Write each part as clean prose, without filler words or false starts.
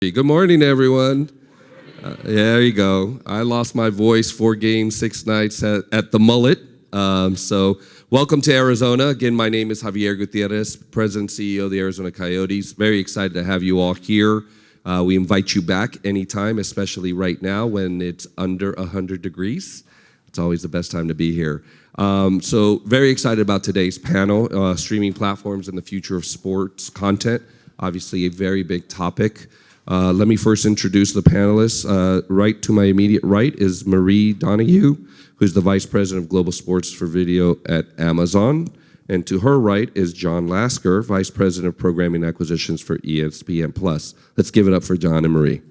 Good morning, everyone. There you go. I lost my voice 4 games, 6 nights at the Mullet. So welcome to Arizona. Again, my name is Xavier Gutierrez, President and CEO of the Arizona Coyotes. Very excited to have you all here. We invite you back anytime, especially right now when it's under 100 degrees. It's always the best time to be here. So very excited about today's panel, streaming platforms and the future of sports content. Obviously a very big topic. Let me first introduce the panelists. Right to my immediate right is Marie Donahue, who's the Vice President of Global Sports for Video at Amazon. And to her right is John Lasker, Vice President of Programming Acquisitions for ESPN+. Let's give it up for John and Marie.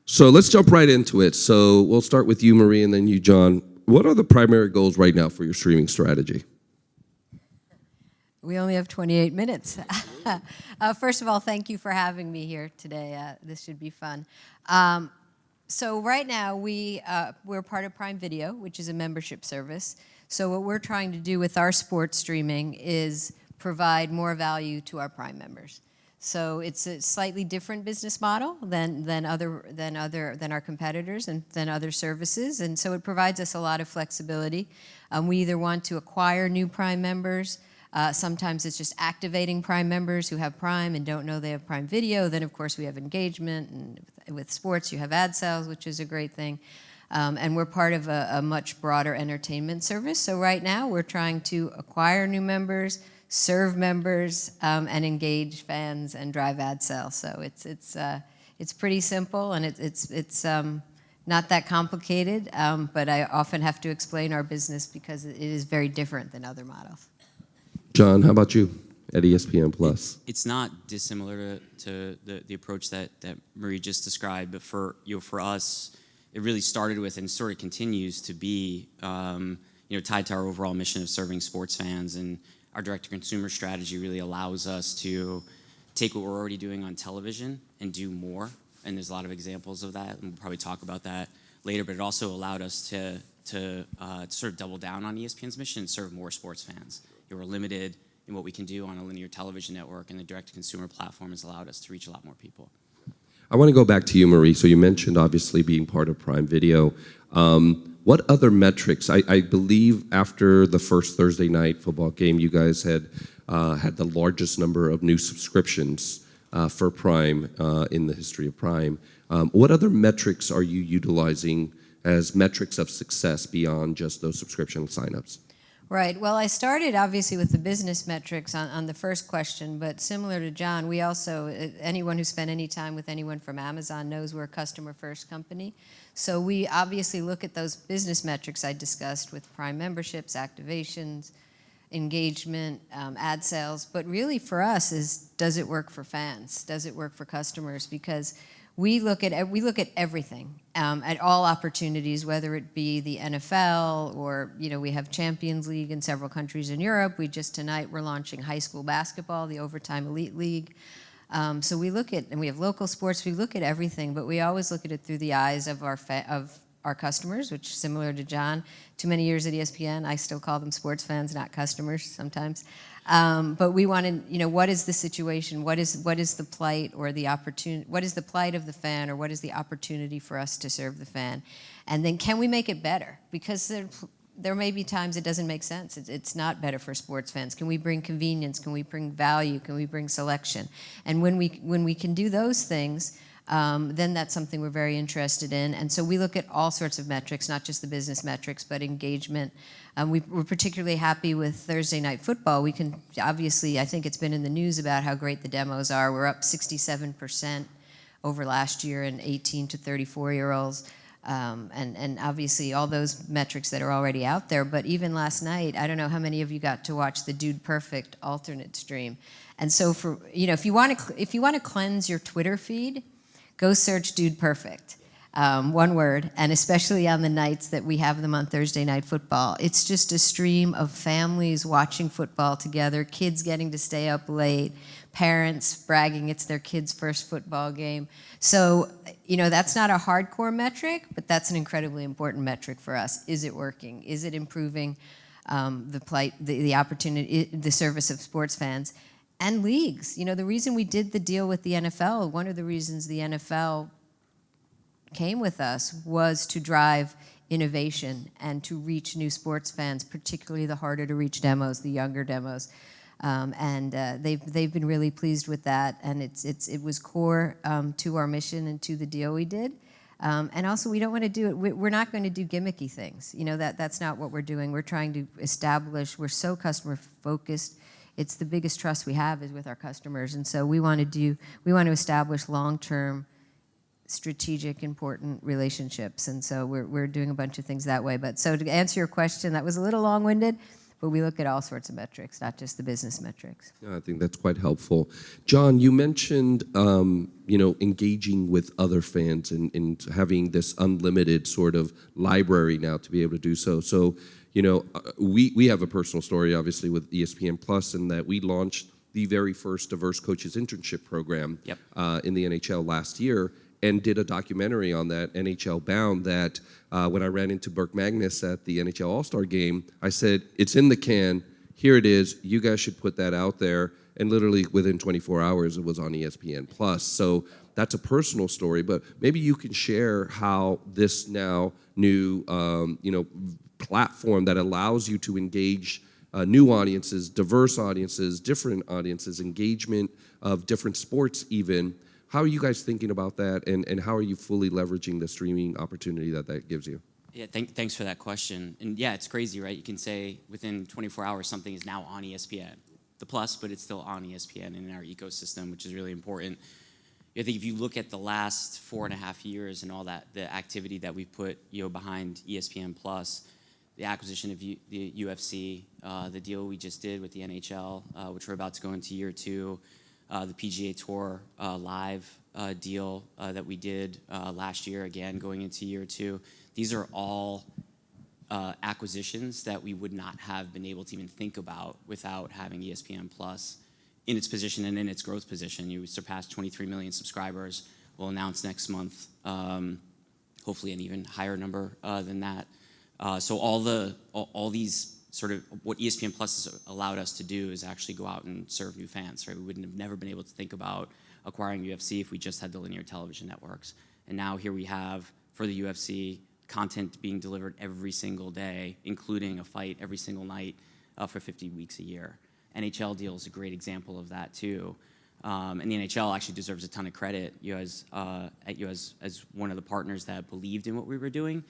So let's jump right into it. So we'll start with you, Marie, and then you, John. What are the primary goals right now for your streaming strategy? We only have 28 minutes. First of all, thank you for having me here today. This should be fun. So right now, we're part of Prime Video, which is a membership service. So what we're trying to do with our sports streaming is provide more value to our Prime members. So it's a slightly different business model than our competitors and than other services, and so it provides us a lot of flexibility. We either want to acquire new Prime members. Sometimes it's just activating Prime members who have Prime and don't know they have Prime Video. Then, of course, we have engagement, and with sports, you have ad sales, which is a great thing. And we're part of a much broader entertainment service. So right now, we're trying to acquire new members, serve members, and engage fans and drive ad sales. So it's pretty simple, and it's not that complicated. But I often have to explain our business because it is very different than other models. John, how about you at ESPN+? It's not dissimilar to the approach that Marie just described, but for us, it really started with and sort of continues to be tied to our overall mission of serving sports fans, and our direct-to-consumer strategy really allows us to take what we're already doing on television and do more, and there's a lot of examples of that, and we'll probably talk about that later, but it also allowed us to sort of double down on ESPN's mission and serve more sports fans. We're limited in what we can do on a linear television network, and the direct-to-consumer platform has allowed us to reach a lot more people. I want to go back to you, Marie. So you mentioned, obviously, being part of Prime Video. What other metrics? I believe after the first Thursday night football game, you guys had the largest number of new subscriptions for Prime in the history of Prime. What other metrics are you utilizing as metrics of success beyond just those subscription signups? Right. Well, I started obviously with the business metrics on the first question, but similar to John, we also, anyone who spent any time with anyone from Amazon knows we're a customer-first company. So we obviously look at those business metrics I discussed with Prime memberships, activations, engagement, ad sales. But really for us is, does it work for fans? Does it work for customers? Because we look at everything, at all opportunities, whether it be the NFL or, we have Champions League in several countries in Europe. Tonight we're launching high school basketball, the Overtime Elite League. So we look at, and we have local sports, we look at everything, but we always look at it through the eyes of our customers, which is similar to John. Too many years at ESPN, I still call them sports fans, not customers sometimes. But we want to, what is the situation? What is the plight or the opportunity? What is the plight of the fan, or what is the opportunity for us to serve the fan? And then can we make it better? Because there may be times it doesn't make sense. It's not better for sports fans. Can we bring convenience? Can we bring value? Can we bring selection? And when we can do those things, then that's something we're very interested in. And so we look at all sorts of metrics, not just the business metrics, but engagement. We're particularly happy with Thursday Night Football. We can, obviously, I think it's been in the news about how great the demos are. We're up 67% over last year in 18 to 34-year-olds. And obviously all those metrics that are already out there. But even last night, I don't know how many of you got to watch the Dude Perfect alternate stream. And so for, if you want to cleanse your Twitter feed, go search Dude Perfect, one word, and especially on the nights that we have them on Thursday Night Football. It's just a stream of families watching football together, kids getting to stay up late, parents bragging it's their kid's first football game. So, that's not a hardcore metric, but that's an incredibly important metric for us. Is it working? Is it improving the opportunity, the service of sports fans? and leagues. The reason we did the deal with the NFL, one of the reasons the NFL came with us was to drive innovation and to reach new sports fans, particularly the harder to reach demos, the younger demos. They've been really pleased with that, and it was core to our mission and to the deal we did. And also, we don't want to do it. We're not going to do gimmicky things. That's not what we're doing. We're trying to establish. We're so customer focused. It's the biggest trust we have is with our customers, and so we want to establish long-term, strategic, important relationships. And so we're doing a bunch of things that way. But so to answer your question, that was a little long-winded. But we look at all sorts of metrics, not just the business metrics. Yeah, I think that's quite helpful. John, you mentioned engaging with other fans and having this unlimited sort of library now to be able to do so. So, we have a personal story, obviously, with ESPN Plus, in that we launched the very first diverse coaches internship program in the NHL last year, and did a documentary on that, NHL Bound, that when I ran into Burke Magnus at the NHL All-Star Game, I said, it's in the can, here it is, you guys should put that out there. And literally within 24 hours, it was on ESPN Plus. So that's a personal story, but maybe you can share how this now new platform that allows you to engage new audiences, diverse audiences, different audiences, engagement of different sports even. How are you guys thinking about that, and how are you fully leveraging the streaming opportunity that gives you? Yeah, thanks for that question. And yeah, it's crazy, right? You can say within 24 hours something is now on ESPN. The Plus, but it's still on ESPN in our ecosystem, which is really important. I think if you look at the last 4.5 years and all that, the activity that we put behind ESPN Plus, the acquisition of the UFC, the deal we just did with the NHL, which we're about to go into year 2, the PGA Tour live deal that we did last year, again, going into year 2. These are all acquisitions that we would not have been able to even think about without having ESPN Plus in its position and in its growth position. You surpassed 23 million subscribers. We'll announce next month, hopefully an even higher number than that. So all these sort of what ESPN Plus has allowed us to do is actually go out and serve new fans, right? We wouldn't have never been able to think about acquiring UFC if we just had the linear television networks. And now here we have, for the UFC, content being delivered every single day, including a fight every single night for 50 weeks a year. NHL deal is a great example of that too. And the NHL actually deserves a ton of credit as one of the partners that believed in what we were doing.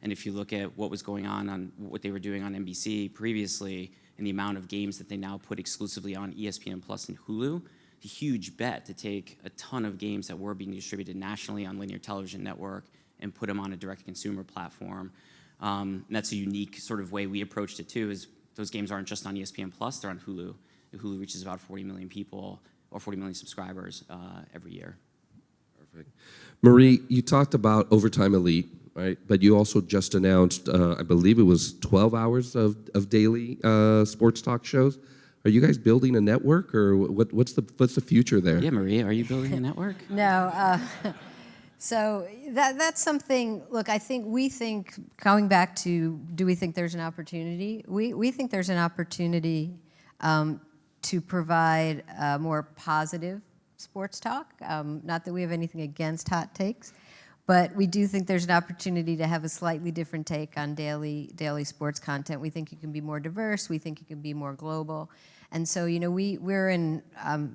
And if you look at what was going on what they were doing on NBC previously, and the amount of games that they now put exclusively on ESPN Plus and Hulu, a huge bet to take a ton of games that were being distributed nationally on linear television network and put them on a direct-to-consumer platform. And that's a unique sort of way we approached it too, is those games aren't just on ESPN Plus, they're on Hulu. Hulu reaches about 40 million people, or 40 million subscribers every year. Perfect. Marie, you talked about Overtime Elite, right? But you also just announced, I believe it was 12 hours of daily sports talk shows. Are you guys building a network, or what's the future there? Yeah, Marie, are you building a network? No. So that's something, look, we think, going back to, do we think there's an opportunity? We think there's an opportunity to provide more positive sports talk. Not that we have anything against hot takes, but we do think there's an opportunity to have a slightly different take on daily sports content. We think it can be more diverse. We think it can be more global. And so, we're in,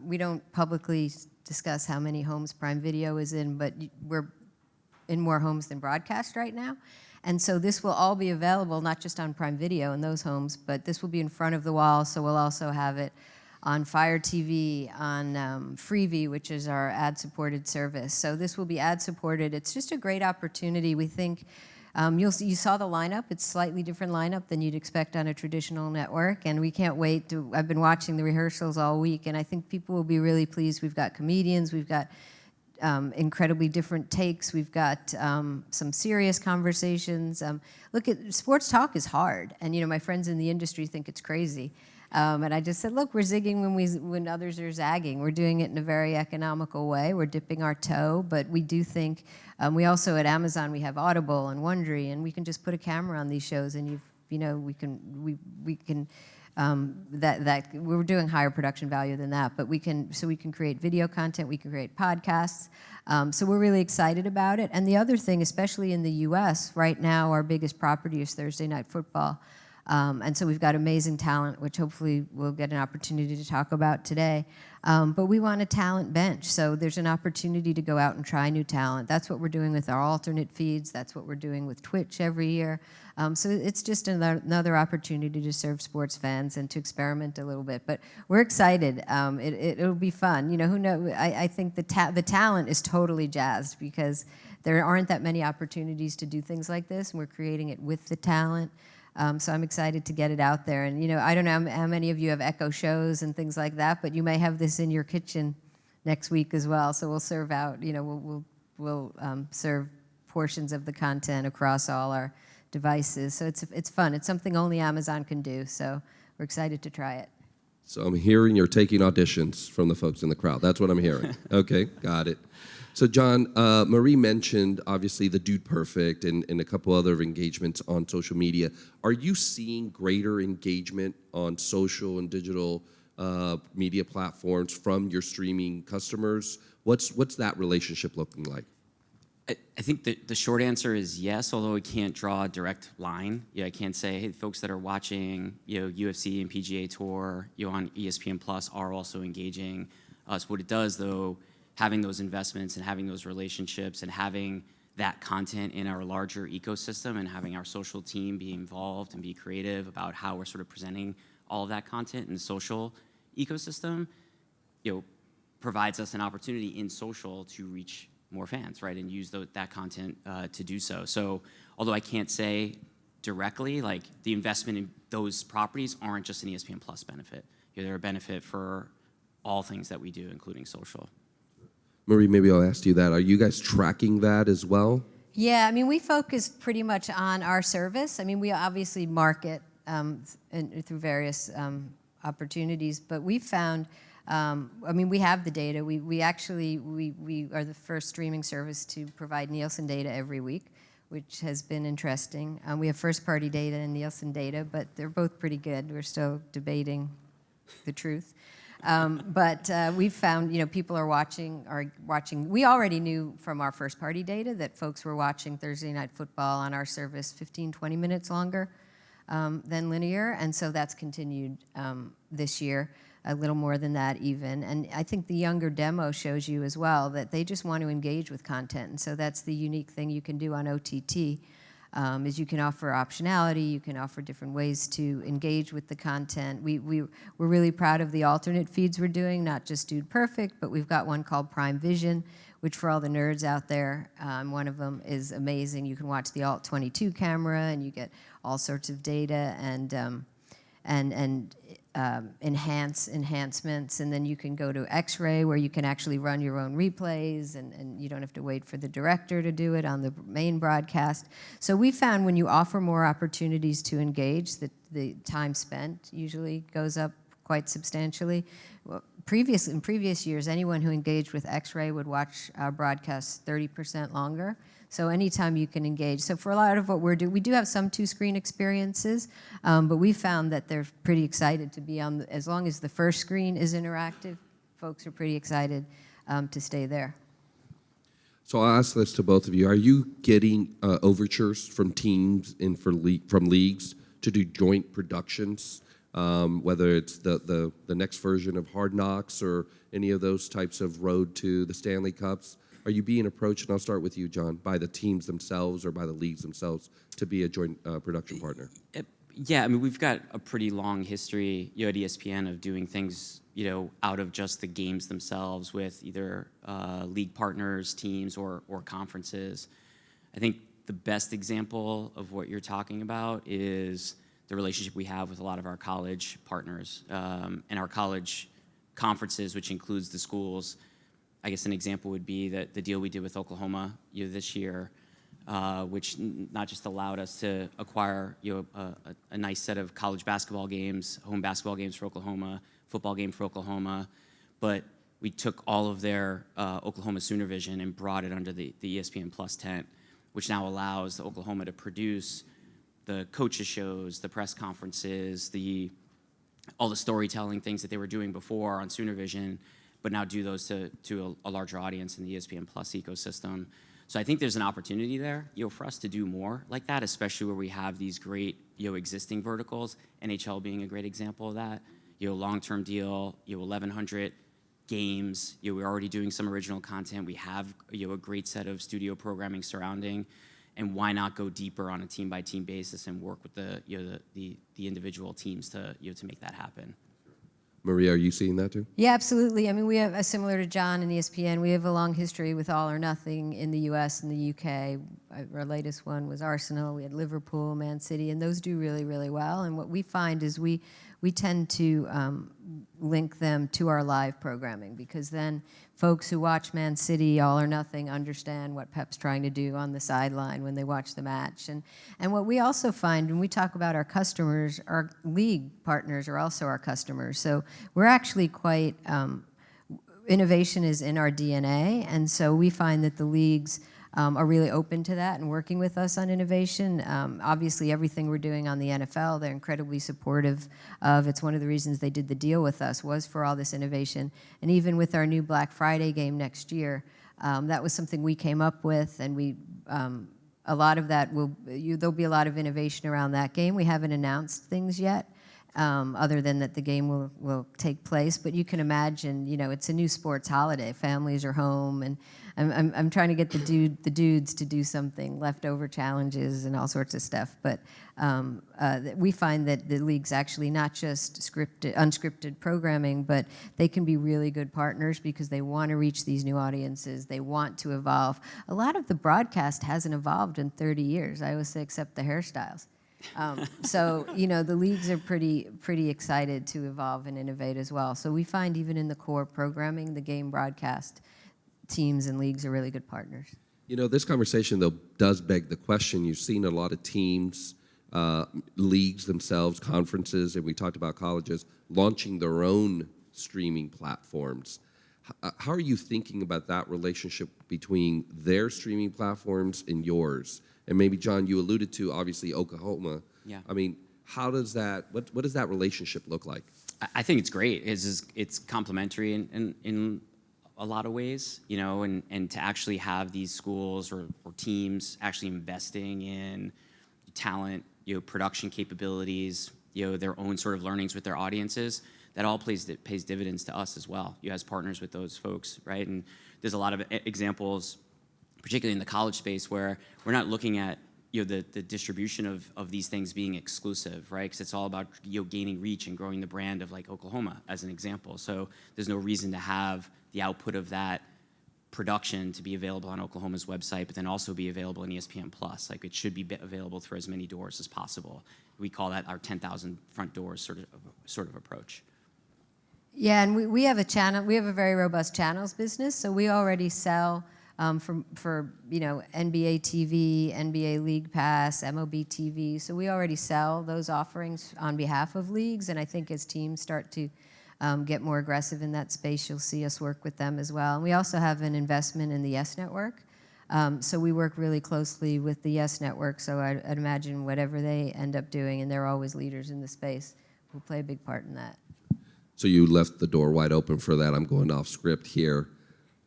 we don't publicly discuss how many homes Prime Video is in, but we're in more homes than broadcast right now. And so this will all be available, not just on Prime Video in those homes, but this will be in front of the wall, so we'll also have it on Fire TV, on Freevee, which is our ad-supported service. So this will be ad-supported. It's just a great opportunity. We think, you saw the lineup. It's a slightly different lineup than you'd expect on a traditional network, and we can't wait to, I've been watching the rehearsals all week, and I think people will be really pleased. We've got comedians, we've got incredibly different takes, we've got some serious conversations. Look, sports talk is hard, and my friends in the industry think it's crazy. And I just said, look, we're zigging when others are zagging. We're doing it in a very economical way. We're dipping our toe, but we do think, we also at Amazon, we have Audible and Wondery, and we can just put a camera on these shows, and we can that we're doing higher production value than that, but we can create video content, we can create podcasts. So we're really excited about it. And the other thing, especially in the U.S. right now, our biggest property is Thursday Night Football. And so we've got amazing talent, which hopefully we'll get an opportunity to talk about today. But we want a talent bench, so there's an opportunity to go out and try new talent. That's what we're doing with our alternate feeds. That's what we're doing with Twitch every year. So it's just another opportunity to serve sports fans and to experiment a little bit. But we're excited. It'll be fun. You know, who knows? I think the talent is totally jazzed because there aren't that many opportunities to do things like this, and we're creating it with the talent. So I'm excited to get it out there. And, you know, I don't know how many of you have Echo shows and things like that, but you may have this in your kitchen next week as well. So we'll serve out, you know, we'll serve portions of the content across all our devices. So it's fun. It's something only Amazon can do. So we're excited to try it. So I'm hearing you're taking auditions from the folks in the crowd. That's what I'm hearing. Okay, got it. So John, Marie mentioned obviously the Dude Perfect and a couple other engagements on social media. Are you seeing greater engagement on social and digital media platforms from your streaming customers? What's that relationship looking like? I think the short answer is yes, although I can't draw a direct line. I can't say, hey, folks that are watching, UFC and PGA Tour, on ESPN Plus are also engaging us. What it does, though, having those investments and having those relationships and having that content in our larger ecosystem and having our social team be involved and be creative about how we're sort of presenting all of that content in the social ecosystem, provides us an opportunity in social to reach more fans, right, and use that content to do so. So although I can't say directly, like the investment in those properties aren't just an ESPN Plus benefit. They're a benefit for all things that we do, including social. Marie, maybe I'll ask you that. Are you guys tracking that as well? Yeah, I mean, we focus pretty much on our service. I mean, we obviously market through various opportunities, but we found, we have the data. We are the first streaming service to provide Nielsen data every week, which has been interesting. We have first-party data and Nielsen data, but they're both pretty good. We're still debating the truth. But we've found, people are watching. We already knew from our first-party data that folks were watching Thursday Night Football on our service 15, 20 minutes longer than linear, and so that's continued this year, a little more than that even. And I think the younger demo shows you as well that they just want to engage with content, and so that's the unique thing you can do on OTT. Is you can offer optionality, you can offer different ways to engage with the content. We're really proud of the alternate feeds we're doing, not just Dude Perfect, but we've got one called Prime Vision, which for all the nerds out there, one of them is amazing. You can watch the Alt 22 camera, and you get all sorts of data and enhancements, and then you can go to X-Ray where you can actually run your own replays, and you don't have to wait for the director to do it on the main broadcast. So we found when you offer more opportunities to engage, that the time spent usually goes up quite substantially. In previous years, anyone who engaged with X-Ray would watch our broadcasts 30% longer. So anytime you can engage. So for a lot of what we're doing, we do have some two-screen experiences, but we found that they're pretty excited to be on, as long as the first screen is interactive, folks are pretty excited to stay there. So I'll ask this to both of you. Are you getting overtures from teams and from leagues to do joint productions, whether it's the next version of Hard Knocks or any of those types of road to the Stanley Cups? Are you being approached, and I'll start with you, John, by the teams themselves or by the leagues themselves to be a joint production partner? Yeah, I mean, we've got a pretty long history, at ESPN of doing things, out of just the games themselves with either league partners, teams, or conferences. I think the best example of what you're talking about is the relationship we have with a lot of our college partners and our college conferences, which includes the schools. I guess an example would be that the deal we did with Oklahoma this year, which not just allowed us to acquire a nice set of college basketball games, home basketball games for Oklahoma, football game for Oklahoma, but we took all of their Oklahoma Sooner vision and brought it under the ESPN Plus tent, which now allows Oklahoma to produce the coaches shows, the press conferences, the all the storytelling things that they were doing before on Sooner Vision, but now do those to a larger audience in the ESPN Plus ecosystem. So I think there's an opportunity there, for us to do more like that, especially where we have these great, existing verticals. NHL being a great example of that. Long-term deal, 1,100 games. We're already doing some original content. We have, a great set of studio programming surrounding. And why not go deeper on a team-by-team basis and work with the individual teams to make that happen? Maria, are you seeing that too? Yeah, absolutely. I mean, we have, similar to John and ESPN, we have a long history with All or Nothing in the U.S. and the U.K. Our latest one was Arsenal. We had Liverpool, Man City, and those do really, really well. And what we find is we tend to link them to our live programming, because then folks who watch Man City All or Nothing understand what Pep's trying to do on the sideline when they watch the match. And what we also find when we talk about our customers, our league partners are also our customers. So we're actually quite, innovation is in our DNA, and so we find that the leagues are really open to that and working with us on innovation. Obviously, everything we're doing on the NFL, they're incredibly supportive of. It's one of the reasons they did the deal with us, was for all this innovation. And even with our new Black Friday game next year, that was something we came up with, and we a lot of that there'll be a lot of innovation around that game. We haven't announced things yet, other than that the game will take place. But you can imagine, it's a new sports holiday. Families are home, and I'm trying to get the dudes to do something, leftover challenges and all sorts of stuff. But we find that the league's actually not just unscripted programming, but they can be really good partners because they want to reach these new audiences. They want to evolve. A lot of the broadcast hasn't evolved in 30 years. I always say, except the hairstyles. So the leagues are pretty excited to evolve and innovate as well. So we find even in the core programming, the game broadcast teams and leagues are really good partners. This conversation, though, does beg the question. You've seen a lot of teams, leagues themselves, conferences, and we talked about colleges, launching their own streaming platforms. How are you thinking about that relationship between their streaming platforms and yours? And maybe, John, you alluded to, obviously, Oklahoma. Yeah. I mean, how does that, what does that relationship look like? I think it's great. It's complementary in a lot of ways, and to actually have these schools or teams actually investing in talent, production capabilities, their own sort of learnings with their audiences, that all pays dividends to us as well, as partners with those folks, right? And there's a lot of examples, particularly in the college space, where we're not looking at the distribution of these things being exclusive, right? Because it's all about gaining reach and growing the brand of, like, Oklahoma as an example. So there's no reason to have the output of that production to be available on Oklahoma's website, but then also be available in ESPN Plus. Like, it should be available through as many doors as possible. We call that our 10,000 front doors sort of approach. Yeah, and we have a channel. We have a very robust channels business, so we already sell for NBA TV, NBA League Pass, MLB TV. So we already sell those offerings on behalf of leagues, and I think as teams start to get more aggressive in that space, you'll see us work with them as well. And we also have an investment in the Yes Network. So we work really closely with the Yes Network, so I'd imagine whatever they end up doing, and they're always leaders in the space, will play a big part in that. So you left the door wide open for that. I'm going off script here.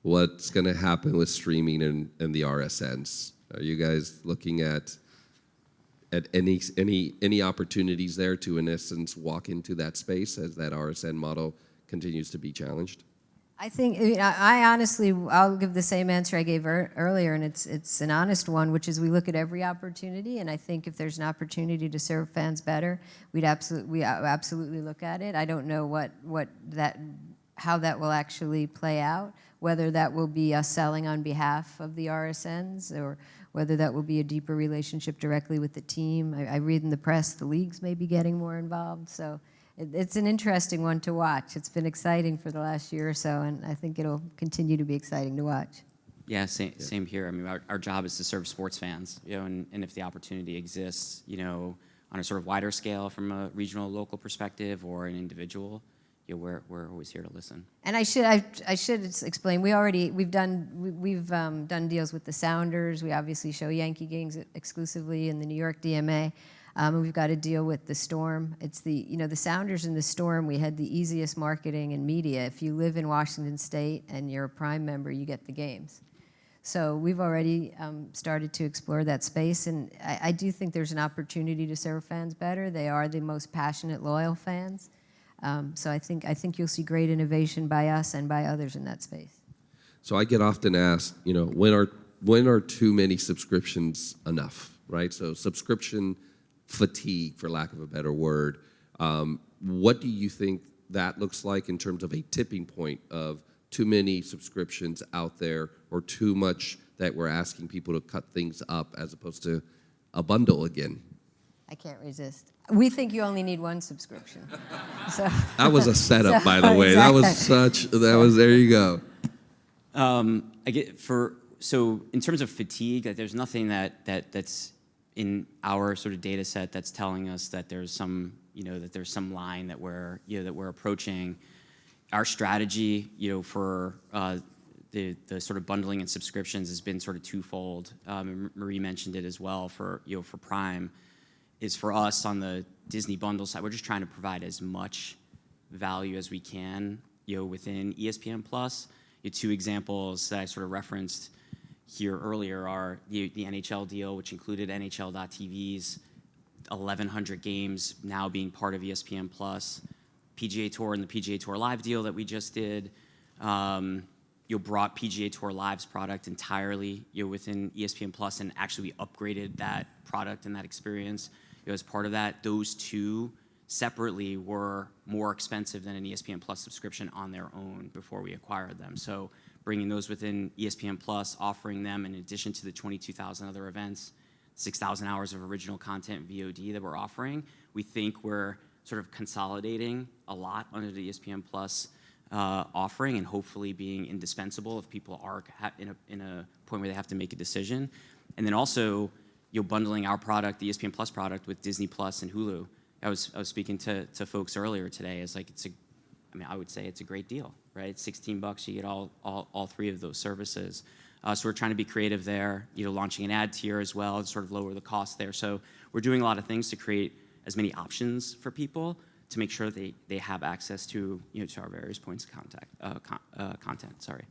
What's going to happen with streaming and the RSNs? Are you guys looking at any opportunities there to, in essence, walk into that space as that RSN model continues to be challenged? I think, I honestly, I'll give the same answer I gave earlier, and it's an honest one, which is we look at every opportunity, and I think if there's an opportunity to serve fans better, we absolutely look at it. I don't know how that will actually play out, whether that will be us selling on behalf of the RSNs or whether that will be a deeper relationship directly with the team. I read in the press the leagues may be getting more involved, so it's an interesting one to watch. It's been exciting for the last year or so, and I think it'll continue to be exciting to watch. Yeah, same here. I mean, our job is to serve sports fans, and if the opportunity exists, on a sort of wider scale from a regional, local perspective or an individual, we're always here to listen. And I should explain. We've done deals with the Sounders. We obviously show Yankee games exclusively in the New York DMA. We've got to deal with the Storm. It's the Sounders and the Storm, we had the easiest marketing and media. If you live in Washington State and you're a Prime member, you get the games. So we've already started to explore that space, and I do think there's an opportunity to serve fans better. They are the most passionate, loyal fans. So I think you'll see great innovation by us and by others in that space. So I get often asked, when are too many subscriptions enough, right? So subscription fatigue, for lack of a better word. What do you think that looks like in terms of a tipping point of too many subscriptions out there, or too much that we're asking people to cut things up as opposed to a bundle again? I can't resist. We think you only need one subscription. So that was a setup, by the way. Exactly. There you go. So in terms of fatigue, there's nothing that's in our sort of data set that's telling us that there's some line that we're approaching. Our strategy, for the sort of bundling and subscriptions has been sort of twofold. Marie mentioned it as well for Prime. Is for us on the Disney bundle side, we're just trying to provide as much value as we can, within ESPN Plus. Two examples that I sort of referenced here earlier are the NHL deal, which included NHL.TV's 1,100 games now being part of ESPN Plus. PGA Tour and the PGA Tour Live deal that we just did. Brought PGA Tour Live's product entirely within ESPN Plus, and actually we upgraded that product and that experience as part of that. Those two separately were more expensive than an ESPN Plus subscription on their own before we acquired them. So bringing those within ESPN Plus, offering them in addition to the 22,000 other events, 6,000 hours of original content VOD that we're offering, we think we're sort of consolidating a lot under the ESPN Plus offering, and hopefully being indispensable if people are in a point where they have to make a decision. And then also, bundling our product, the ESPN Plus product, with Disney Plus and Hulu. I was speaking to folks earlier today. I would say it's a great deal, right? $16, you get all three of those services. So we're trying to be creative there, launching an ad tier as well to sort of lower the cost there. So we're doing a lot of things to create as many options for people to make sure they have access to to our various points of content. Sorry.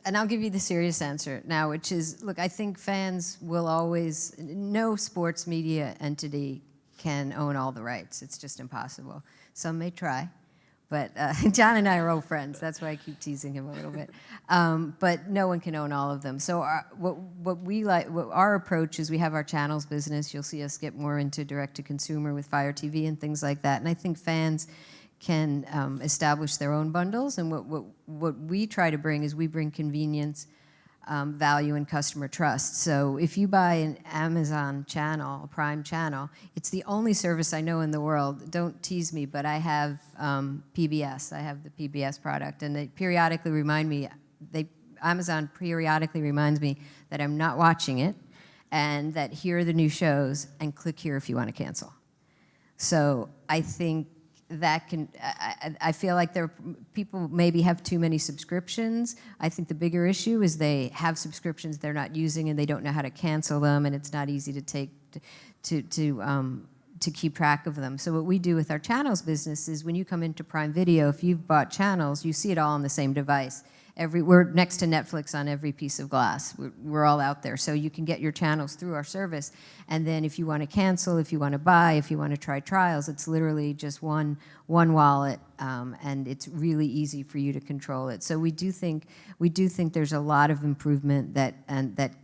And I'll give you the serious answer now, which is, look, I think fans will always, no sports media entity can own all the rights. It's just impossible. Some may try, but John and I are old friends. That's why I keep teasing him a little bit. But no one can own all of them. So our approach is, we have our channels business. You'll see us get more into direct-to-consumer with Fire TV and things like that. And I think fans can establish their own bundles. And what we try to bring is, we bring convenience, value, and customer trust. So if you buy an Amazon channel, a Prime channel, it's the only service I know in the world. Don't tease me, but I have PBS. I have the PBS product, and they periodically remind me. Amazon periodically reminds me that I'm not watching it, and that here are the new shows, and click here if you want to cancel. So I think that can, I feel like people maybe have too many subscriptions. I think the bigger issue is they have subscriptions they're not using, and they don't know how to cancel them, and it's not easy to keep track of them. So what we do with our channels business is, when you come into Prime Video, if you've bought channels, you see it all on the same device. We're next to Netflix on every piece of glass. We're all out there. So you can get your channels through our service. And then if you want to cancel, if you want to buy, if you want to try trials, it's literally just one wallet, and it's really easy for you to control it. So we do think there's a lot of improvement that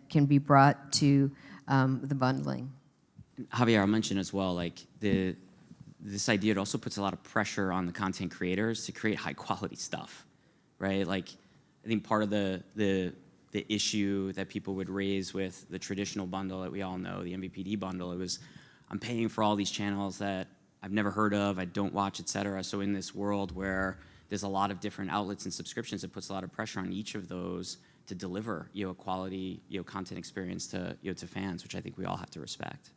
can be brought to the bundling. Javier, I'll mention as well, this idea, it also puts a lot of pressure on the content creators to create high quality stuff, right? I think part of the issue that people would raise with the traditional bundle that we all know, the MVPD bundle, it was, I'm paying for all these channels that I've never heard of, I don't watch, et cetera. So in this world where there's a lot of different outlets and subscriptions, it puts a lot of pressure on each of those to deliver a quality content experience to to fans, which I think we all have to respect.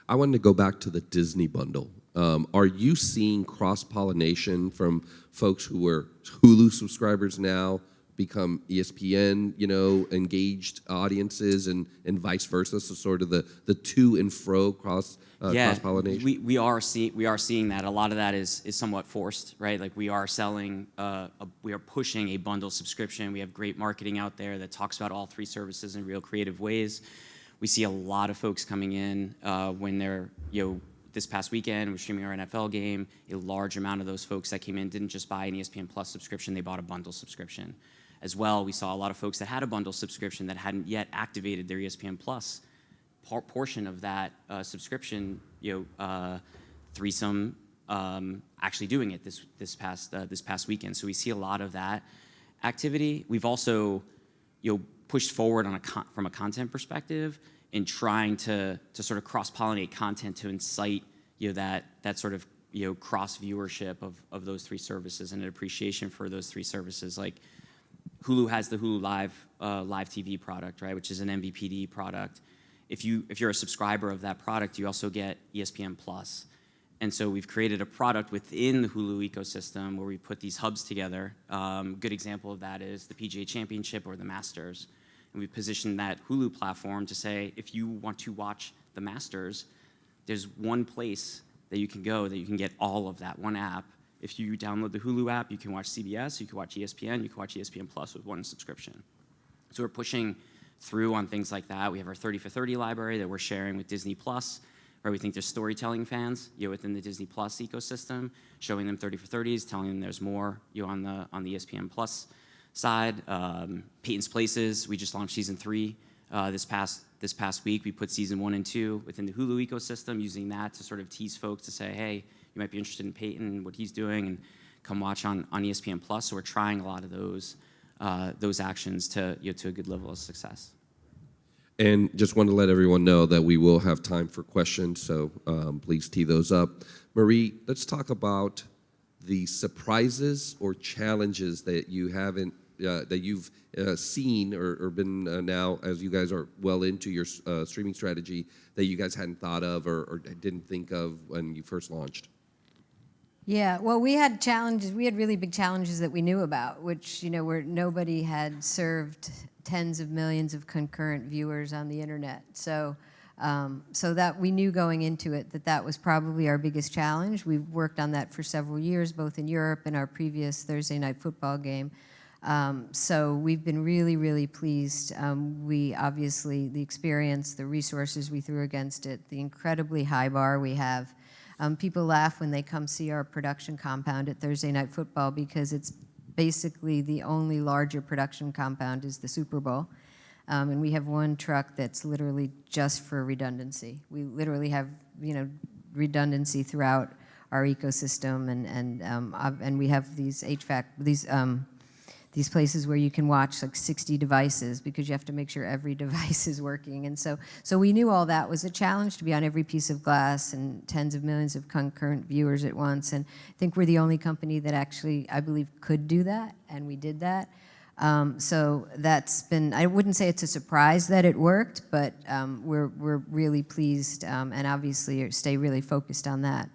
I wanted to go back to the Disney bundle. Are you seeing cross-pollination from folks who were Hulu subscribers now become ESPN, engaged audiences and vice versa. So sort of the to and fro cross pollination. We are seeing that. A lot of that is somewhat forced, right? Like we are selling, we are pushing a bundle subscription. We have great marketing out there that talks about all three services in real creative ways. We see a lot of folks coming in when they're, this past weekend, we're streaming our NFL game. A large amount of those folks that came in didn't just buy an ESPN Plus subscription, they bought a bundle subscription. As well, we saw a lot of folks that had a bundle subscription that hadn't yet activated their ESPN Plus portion of that subscription, threesome, actually doing it this past weekend. So we see a lot of that activity. We've also, pushed forward from a content perspective in trying to sort of cross-pollinate content to incite that sort of cross viewership of those three services and an appreciation for those three services. Like Hulu has the Hulu live TV product, right, which is an MVPD product. If you're a subscriber of that product, you also get ESPN Plus. And so we've created a product within the Hulu ecosystem where we put these hubs together. Good example of that is the PGA Championship or the Masters. And we positioned that Hulu platform to say, if you want to watch the Masters, there's one place that you can go that you can get all of that, one app. If you download the Hulu app, you can watch CBS, you can watch ESPN, you can watch ESPN Plus with one subscription. So we're pushing through on things like that. We have our 30 for 30 library that we're sharing with Disney Plus, where we think there's storytelling fans within the Disney Plus ecosystem, showing them 30 for 30s, telling them there's more on the ESPN Plus side. Peyton's Places, we just launched season 3 this past week. We put season 1 and 2 within the Hulu ecosystem, using that to sort of tease folks to say, hey, you might be interested in Peyton, what he's doing, and come watch on ESPN Plus. So we're trying a lot of those actions to a good level of success. And just want to let everyone know that we will have time for questions, so please tee those up. Marie, let's talk about the surprises or challenges that you haven't that you've seen or been now, as you guys are well into your streaming strategy, that you guys hadn't thought of or didn't think of when you first launched. Yeah, well, we had challenges. We had really big challenges that we knew about, which, where nobody had served tens of millions of concurrent viewers on the internet. So that we knew going into it that was probably our biggest challenge. We've worked on that for several years, both in Europe and our previous Thursday night football game. So we've been really, really pleased. We obviously, the experience, the resources we threw against it, the incredibly high bar we have. People laugh when they come see our production compound at Thursday Night Football because it's basically the only larger production compound is the Super Bowl. And we have one truck that's literally just for redundancy. We literally have, redundancy throughout our ecosystem, and we have these HVAC, these places where you can watch like 60 devices because you have to make sure every device is working. And so we knew all that was a challenge, to be on every piece of glass and tens of millions of concurrent viewers at once. And I think we're the only company that actually, I believe, could do that, and we did that. So that's been, I wouldn't say it's a surprise that it worked, but we're really pleased and obviously stay really focused on that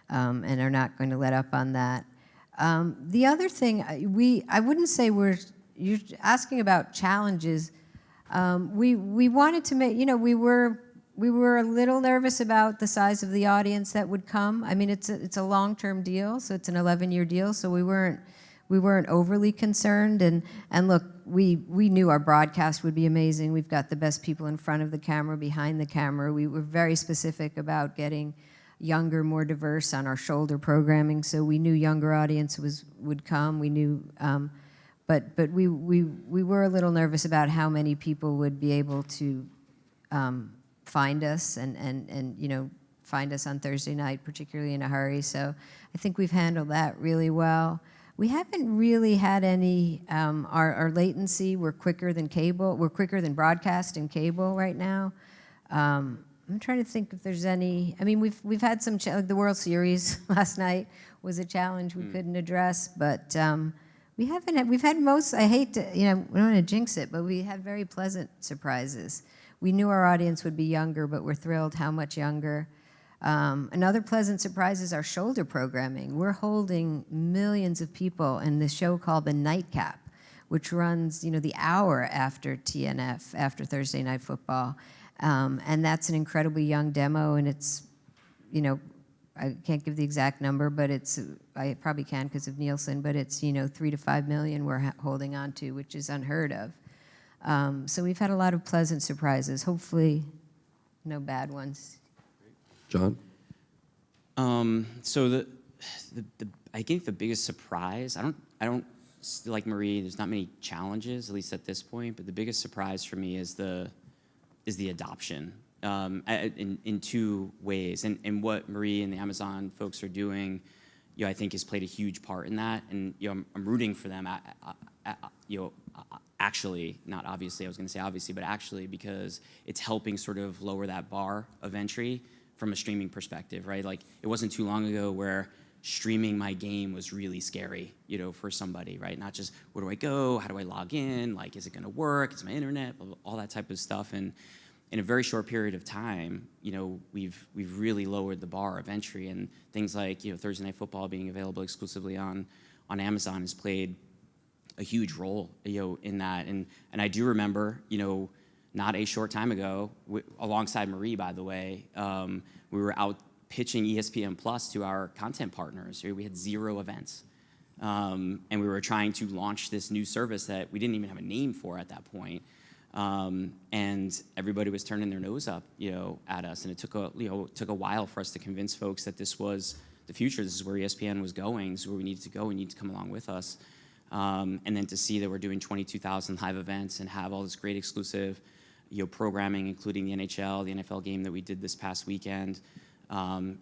and are not going to let up on that. The other thing, I wouldn't say you're asking about challenges. We wanted to make, we were a little nervous about the size of the audience that would come. I mean, it's a long-term deal, so it's an 11-year deal, so we weren't overly concerned. And look, we knew our broadcast would be amazing. We've got the best people in front of the camera, behind the camera. We were very specific about getting younger, more diverse on our shoulder programming, so we knew younger audience would come. We knew, but we were a little nervous about how many people would be able to find us and find us on Thursday night, particularly in a hurry. So I think we've handled that really well. We haven't really had any, our latency, we're quicker than cable, we're quicker than broadcast and cable right now. I'm trying to think if there's any, I mean, we've had some, like the World Series last night was a challenge we couldn't address, but we've had most, I hate to, we don't want to jinx it, but we had very pleasant surprises. We knew our audience would be younger, but we're thrilled how much younger. Another pleasant surprise is our shoulder programming. We're holding millions of people in this show called The Nightcap, which runs, the hour after TNF, after Thursday Night Football. And that's an incredibly young demo, and it's, I can't give the exact number, but I probably can because of Nielsen, but it's, 3 to 5 million we're holding on to, which is unheard of. So we've had a lot of pleasant surprises. Hopefully, no bad ones. John? So I think the biggest surprise, I don't like Marie, there's not many challenges, at least at this point, but the biggest surprise for me is the adoption in two ways. And what Marie and the Amazon folks are doing, I think has played a huge part in that. And I'm rooting for them. Actually, not obviously, I was going to say obviously, but actually because it's helping sort of lower that bar of entry from a streaming perspective, right? Like it wasn't too long ago where streaming my game was really scary, for somebody, right? Not just where do I go, how do I log in, like is it going to work, is my internet, all that type of stuff. And in a very short period of time, we've really lowered the bar of entry, and things like Thursday Night Football being available exclusively on Amazon has played a huge role, in that. And I do remember, not a short time ago, alongside Marie, by the way, we were out pitching ESPN Plus to our content partners. We had 0 events. And we were trying to launch this new service that we didn't even have a name for at that point. And everybody was turning their nose up, at us. And it took a while for us to convince folks that this was the future. This is where ESPN was going. This is where we needed to go. We need to come along with us. And then to see that we're doing 22,000 live events and have all this great exclusive, programming, including the NHL, the NFL game that we did this past weekend,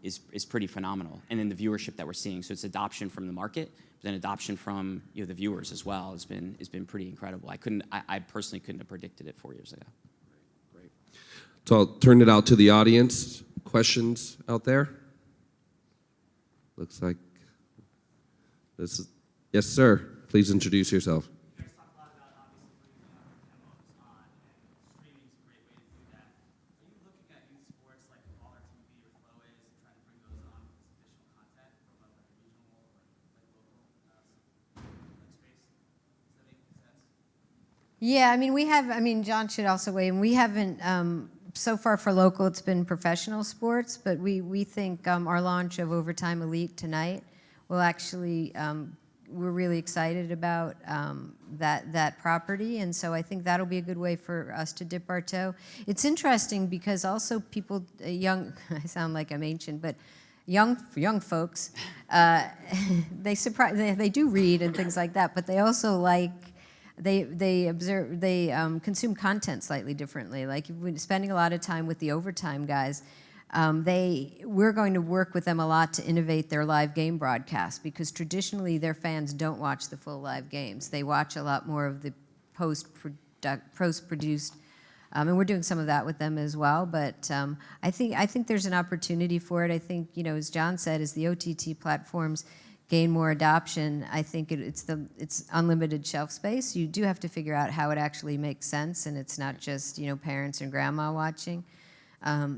is pretty phenomenal. And then the viewership that we're seeing. So it's adoption from the market, but then adoption from the viewers as well has been pretty incredible. I personally couldn't have predicted it 4 years ago. Great. So I'll turn it out to the audience. Questions out there? Looks like this is, yes, sir. Please introduce yourself. You guys talk a lot about obviously putting demos on, and streaming is a great way to do that. Are you looking at youth sports like Baller TV or Flow is and trying to bring those on with additional content from a regional or local space? Does that make sense? Yeah, John should also weigh in. We haven't, so far for local, it's been professional sports, but we think our launch of Overtime Elite tonight will actually, we're really excited about that property, and so I think that'll be a good way for us to dip our toe. It's interesting because also people, young, I sound like I'm ancient, but young folks, they do read and things like that, but they also they consume content slightly differently. Like we're spending a lot of time with the Overtime guys. We're going to work with them a lot to innovate their live game broadcast, because traditionally their fans don't watch the full live games. They watch a lot more of the post-produced, and we're doing some of that with them as well. But I think there's an opportunity for it. I think, as John said, as the OTT platforms gain more adoption, I think it's unlimited shelf space. You do have to figure out how it actually makes sense, and it's not just parents and grandma watching.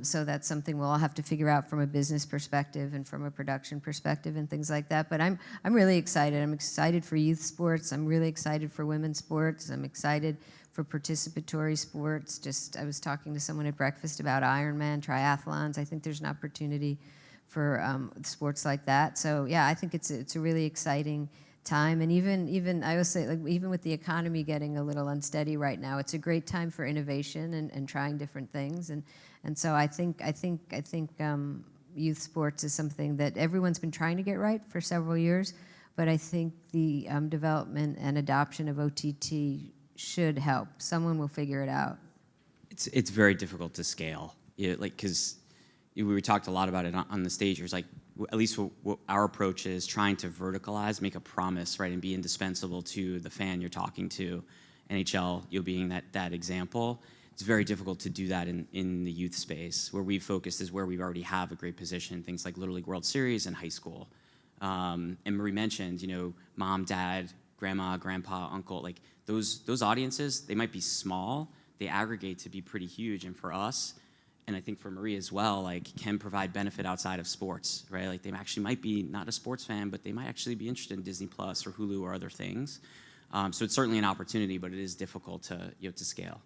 So that's something we'll all have to figure out from a business perspective and from a production perspective and things like that. But I'm really excited. I'm excited for youth sports. I'm really excited for women's sports. I'm excited for participatory sports. I was talking to someone at breakfast about Ironman, triathlons. I think there's an opportunity for sports like that. So yeah, I think it's a really exciting time. And even I always say, even with the economy getting a little unsteady right now, it's a great time for innovation and trying different things. And so I think youth sports is something that everyone's been trying to get right for several years, but I think the development and adoption of OTT should help. Someone will figure it out. It's very difficult to scale, because we talked a lot about it on the stage. It was like, at least what our approach is, trying to verticalize, make a promise, right, and be indispensable to the fan you're talking to. NHL, being that example. It's very difficult to do that in the youth space. Where we've focused is where we already have a great position, things like Little League World Series and high school. And Marie mentioned, mom, dad, grandma, grandpa, uncle, like those audiences, they might be small, they aggregate to be pretty huge. And for us, and I think for Marie as well, can provide benefit outside of sports, right? Like they actually might be not a sports fan, but they might actually be interested in Disney Plus or Hulu or other things. So it's certainly an opportunity, but it is difficult to to scale.